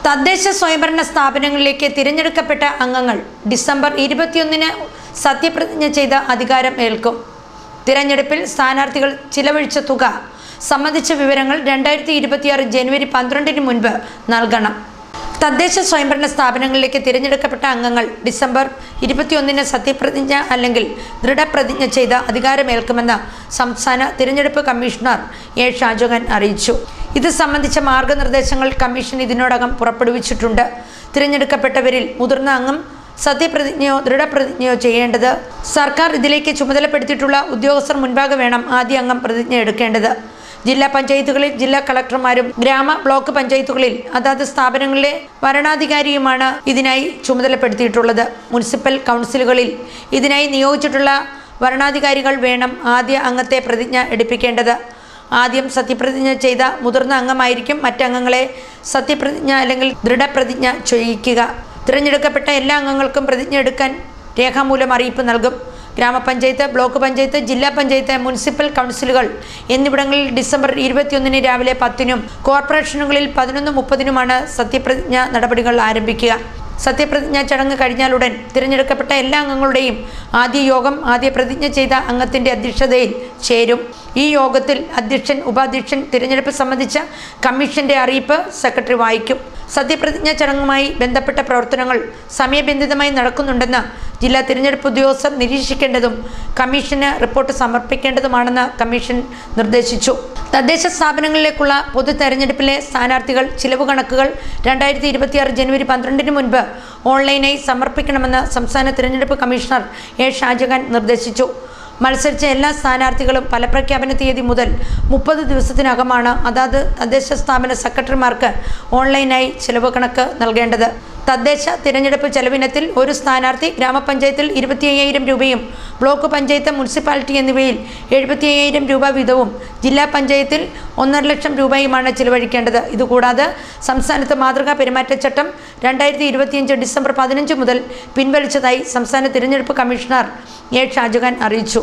തദ്ദേശ സ്വയംഭരണ സ്ഥാപനങ്ങളിലേക്ക് തിരഞ്ഞെടുക്കപ്പെട്ട അംഗങ്ങൾ ഡിസംബർ 21-ന് സത്യപ്രതിജ്ഞ ചെയ്ത് അധികാരം ഏൽക്കും. തിരഞ്ഞെടുപ്പിൽ സ്ഥാനാർത്ഥികൾ ചിലവഴിച്ച തുക സംബന്ധിച്ച വിവരങ്ങൾ 2026 ജനുവരി 12-ന് മുൻപ് നൽകണം. തദ്ദേശ സ്വയംഭരണ സ്ഥാപനങ്ങളിലേക്ക് തിരഞ്ഞെടുക്കപ്പെട്ട അംഗങ്ങൾ ഡിസംബർ 21-ന് സത്യപ്രതിജ്ഞ അല്ലെങ്കിൽ ദൃഢപ്രതിജ്ഞ ചെയ്ത് അധികാരമേൽക്കുമെന്ന് സംസ്ഥാന തിരഞ്ഞെടുപ്പ് കമ്മീഷണർ എ ഷാജഹാൻ അറിയിച്ചു. ഇത് സംബന്ധിച്ച മാർഗനിർദ്ദേശങ്ങൾ കമ്മീഷൻ ഇതിനോടകം പുറപ്പെടുവിച്ചിട്ടുണ്ട്. തിരഞ്ഞെടുക്കപ്പെട്ടവരിൽ മുതിർന്ന അംഗം സത്യപ്രതിജ്ഞയോ ദൃഢപ്രതിജ്ഞയോ ചെയ്യേണ്ടത്. സർക്കാർ ഇതിലേക്ക് ചുമതലപ്പെടുത്തിയിട്ടുള്ള ഉദ്യോഗസ്ഥർ മുൻപാകെ വേണം ആദ്യ അംഗം പ്രതിജ്ഞ എടുക്കേണ്ടത്. ജില്ലാ പഞ്ചായത്തുകളിൽ ജില്ലാ കളക്ടർമാരും ഗ്രാമ ബ്ലോക്ക് പഞ്ചായത്തുകളിൽ അതാത് സ്ഥാപനങ്ങളിലെ വരണാധികാരിയുമാണ് ഇതിനായി ചുമതലപ്പെടുത്തിയിട്ടുള്ളത്. മുനിസിപ്പൽ കൗൺസിലുകളിൽ ഇതിനായി നിയോഗിച്ചിട്ടുള്ള വരണാധികാരികൾ വേണം ആദ്യ അംഗത്തെ പ്രതിജ്ഞ എടുപ്പിക്കേണ്ടത്. ആദ്യം സത്യപ്രതിജ്ഞ ചെയ്ത മുതിർന്ന അംഗമായിരിക്കും മറ്റംഗങ്ങളെ സത്യപ്രതിജ്ഞ അല്ലെങ്കിൽ ദൃഢപ്രതിജ്ഞ ചെയ്യിക്കുക. തിരഞ്ഞെടുക്കപ്പെട്ട എല്ലാ അംഗങ്ങൾക്കും പ്രതിജ്ഞ എടുക്കാൻ രേഖാമൂലം അറിയിപ്പ് നൽകും. ഗ്രാമപഞ്ചായത്ത്, ബ്ലോക്ക് പഞ്ചായത്ത്, ജില്ലാ പഞ്ചായത്ത്, മുനിസിപ്പൽ കൗൺസിലുകൾ എന്നിവിടങ്ങളിൽ ഡിസംബർ 21-ന് രാവിലെ 10-നും കോർപ്പറേഷനുകളിൽ 11:30-നുമാണ് സത്യപ്രതിജ്ഞ നടപടികൾ ആരംഭിക്കുക. സത്യപ്രതിജ്ഞാ ചടങ്ങ് കഴിഞ്ഞാലുടൻ തിരഞ്ഞെടുക്കപ്പെട്ട എല്ലാ അംഗങ്ങളുടെയും ആദ്യ യോഗം ആദ്യ പ്രതിജ്ഞ ചെയ്ത അംഗത്തിൻ്റെ അധ്യക്ഷതയിൽ ചേരും. ഈ യോഗത്തിൽ അധ്യക്ഷൻ, ഉപാധ്യക്ഷൻ, തിരഞ്ഞെടുപ്പ് സംബന്ധിച്ച കമ്മീഷന്റെ അറിയിപ്പ് സെക്രട്ടറി വായിക്കും. സത്യപ്രതിജ്ഞാ ചടങ്ങുമായി ബന്ധപ്പെട്ട പ്രവർത്തനങ്ങൾ സമയബന്ധിതമായി നടക്കുന്നുണ്ടെന്ന് ജില്ലാ തിരഞ്ഞെടുപ്പ് ഉദ്യോഗസ്ഥർ നിരീക്ഷിക്കേണ്ടതും കമ്മീഷന് റിപ്പോർട്ട് സമർപ്പിക്കേണ്ടതുമാണെന്ന് കമ്മീഷൻ നിർദ്ദേശിച്ചു. തദ്ദേശ സ്ഥാപനങ്ങളിലേക്കുള്ള പൊതു തെരഞ്ഞെടുപ്പിലെ സ്ഥാനാർത്ഥികൾ ചിലവ് കണക്കുകൾ 2026 ജനുവരി 12-ന് മുൻപ് ഓൺലൈനായി സമർപ്പിക്കണമെന്ന് സംസ്ഥാന തിരഞ്ഞെടുപ്പ് കമ്മീഷണർ എ ഷാജഹാൻ നിർദ്ദേശിച്ചു. മത്സരിച്ച എല്ലാ സ്ഥാനാർത്ഥികളും ഫലപ്രഖ്യാപന തീയതി മുതൽ 30 ദിവസത്തിനകമാണ് അതാത് തദ്ദേശ സ്ഥാപന സെക്രട്ടറിമാർക്ക് ഓൺലൈനായി ചിലവ് കണക്ക് നൽകേണ്ടത്. തദ്ദേശ തിരഞ്ഞെടുപ്പ് ചെലവിനത്തിൽ ഒരു സ്ഥാനാർത്ഥി ഗ്രാമപഞ്ചായത്തിൽ 25,000 രൂപയും ബ്ലോക്ക് പഞ്ചായത്ത്, മുനിസിപ്പാലിറ്റി എന്നിവയിൽ 75,000 രൂപ വീതവും ജില്ലാ പഞ്ചായത്തിൽ 1.5 ലക്ഷം രൂപയുമാണ് ചിലവഴിക്കേണ്ടത്. ഇതുകൂടാതെ സംസ്ഥാനത്ത് മാതൃകാ പെരുമാറ്റച്ചട്ടം 2025 ഡിസംബർ 15 മുതൽ പിൻവലിച്ചതായി സംസ്ഥാന തിരഞ്ഞെടുപ്പ് കമ്മീഷണർ എ ഷാജഹാൻ അറിയിച്ചു.